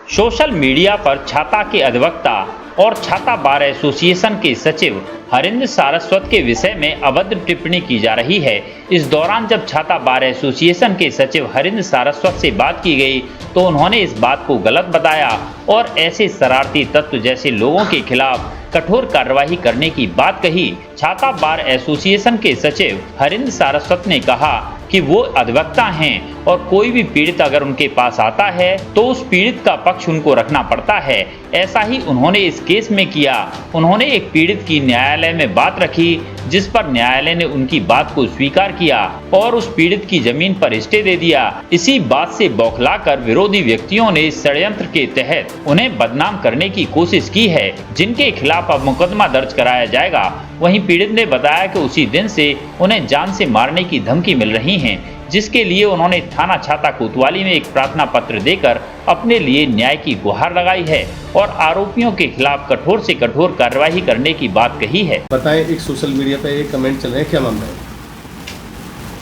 Social media पर छाता के अधिवक्ता और छाता बार एसोसिएशन के सचिव हरिंद्र सारस्वत के विषय में अभद्र टिप्पणी की जा रही है। इस दौरान जब छाता बार एसोसिएशन के सचिव हरिंद्र सारस्वत से बात की गई तो उन्होंने इस बात को गलत बताया और ऐसे शरारती तत्व जैसे लोगों के खिलाफ कठोर कार्रवाई करने की बात कही। छाता बार एसोसिएशन के सचिव हरिंद्र सारस्वत ने कहा कि वो अधिवक्ता हैं और कोई भी पीड़ित अगर उनके पास आता है तो उस पीड़ित का पक्ष उनको रखना पड़ता है। ऐसा ही उन्होंने इस केस में किया। उन्होंने एक पीड़ित की न्यायालय में बात रखी जिस पर न्यायालय ने उनकी बात को स्वीकार किया और उस पीड़ित की जमीन पर स्टे दे दिया। इसी बात से बौखलाकर विरोधी व्यक्तियों ने इस षड्यंत्र के तहत उन्हें बदनाम करने की कोशिश की है, जिनके खिलाफ अब मुकदमा दर्ज कराया जाएगा। वहीं पीड़ित ने बताया कि उसी दिन से उन्हें जान से मारने की धमकी मिल रही है, जिसके लिए उन्होंने थाना छाता कोतवाली में एक प्रार्थना पत्र देकर अपने लिए न्याय की गुहार लगाई है और आरोपियों के खिलाफ कठोर से कठोर कार्रवाई करने की बात कही है। बताएं, एक सोशल मीडिया पे एक कमेंट चल रहे हैं, क्या मामला है?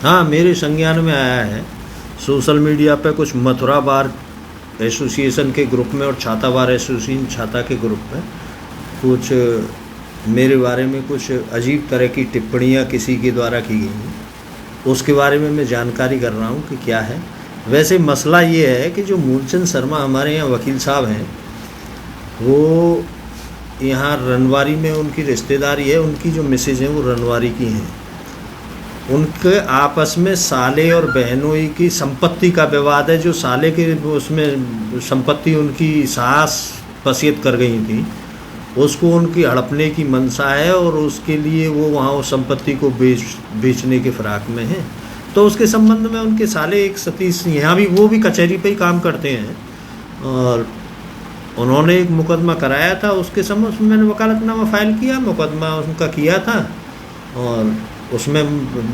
हाँ, मेरे संज्ञान में आया है। सोशल मीडिया पे कुछ मथुरा बार एसोसिएशन के ग्रुप में और छाता बार एसोसिएशन छाता के ग्रुप में कुछ मेरे बारे में कुछ अजीब तरह की टिप्पणियाँ किसी के द्वारा की गई हैं। उसके बारे में मैं जानकारी कर रहा हूँ कि क्या है। वैसे मसला ये है कि जो मूलचंद शर्मा हमारे यहाँ वकील साहब हैं, वो यहाँ रनवारी में उनकी रिश्तेदारी है। उनकी जो मिसेज हैं वो रनवारी की हैं। उनके आपस में साले और बहनोई की संपत्ति का विवाद है। जो साले के उसमें संपत्ति उनकी सास वसीयत कर गई थी, उसको उनकी हड़पने की मंशा है और उसके लिए वो वहाँ उस संपत्ति को बेचने के फिराक में है। तो उसके संबंध में उनके साले एक सतीश यहाँ भी वो भी कचहरी पे ही काम करते हैं और उन्होंने एक मुकदमा कराया था। उसके संबंध में मैंने वकालतनामा फाइल किया, मुकदमा उनका किया था और उसमें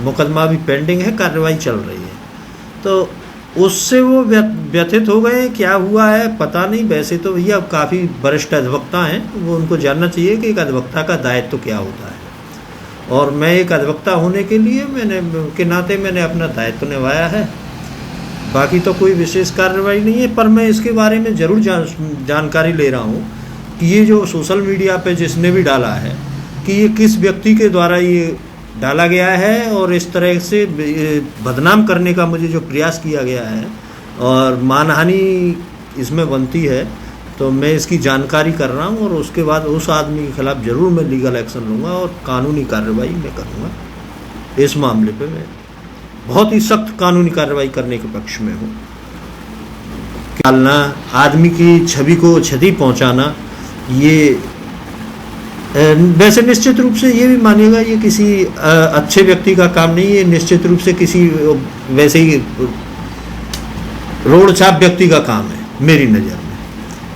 मुकदमा भी पेंडिंग है, कार्रवाई चल रही है। तो उससे वो व्यथित हो गए। क्या हुआ है पता नहीं। वैसे तो भैया काफ़ी वरिष्ठ अधिवक्ता हैं, वो उनको जानना चाहिए कि एक अधिवक्ता का दायित्व क्या होता है। और मैं एक अधिवक्ता होने के लिए के नाते मैंने अपना दायित्व निभाया है। बाकी तो कोई विशेष कार्रवाई नहीं है, पर मैं इसके बारे में ज़रूर जानकारी ले रहा हूँ कि ये जो सोशल मीडिया पे जिसने भी डाला है कि ये किस व्यक्ति के द्वारा ये डाला गया है और इस तरह से बदनाम करने का मुझे जो प्रयास किया गया है और मानहानि इसमें बनती है। तो मैं इसकी जानकारी कर रहा हूँ और उसके बाद उस आदमी के खिलाफ ज़रूर मैं लीगल एक्शन लूँगा और कानूनी कार्रवाई मैं करूँगा। इस मामले पे मैं बहुत ही सख्त कानूनी कार्रवाई करने के पक्ष में हूँ। डालना, आदमी की छवि को क्षति पहुँचाना, ये वैसे निश्चित रूप से ये भी मानिएगा ये किसी अच्छे व्यक्ति का काम नहीं है। निश्चित रूप से किसी वैसे ही रोड छाप व्यक्ति का काम है मेरी नज़र में।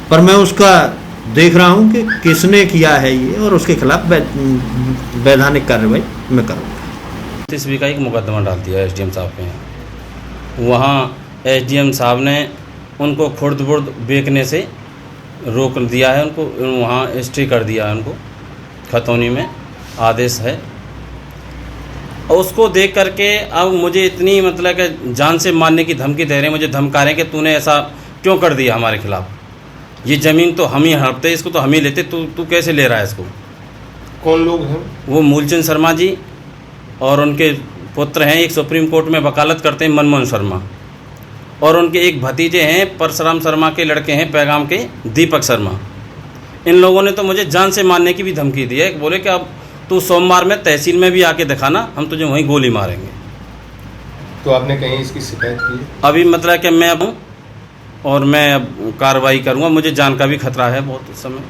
पर मैं उसका देख रहा हूँ कि किसने किया है ये और उसके खिलाफ वैधानिक कार्रवाई मैं करूँगा। ईस्वी का एक मुकदमा डाल दिया एसडीएम साहब के यहाँ। वहाँ एसडीएम साहब ने उनको खुर्द बुर्द बेचने से रोक दिया है, उनको वहाँ स्टे कर दिया है। उनको खतौनी में आदेश है। और उसको देख करके अब मुझे इतनी मतलब कि जान से मारने की धमकी दे रहे हैं, मुझे धमका रहे हैं कि तूने ऐसा क्यों कर दिया हमारे खिलाफ। ये ज़मीन तो हम ही हड़पते, इसको तो हम ही लेते, तू कैसे ले रहा है इसको। कौन लोग हैं? वो मूलचंद शर्मा जी और उनके पुत्र हैं, एक सुप्रीम कोर्ट में वकालत करते हैं मनमोहन शर्मा, और उनके एक भतीजे हैं परशुराम शर्मा के लड़के हैं पैगाम के दीपक शर्मा। इन लोगों ने तो मुझे जान से मारने की भी धमकी दी है। बोले कि अब तू सोमवार में तहसील में भी आके दिखाना, हम तुझे वहीं गोली मारेंगे। तो आपने कहीं इसकी शिकायत की? अभी मतलब कि मैं अब हूँ और मैं अब कार्रवाई करूँगा। मुझे जान का भी खतरा है बहुत इस समय।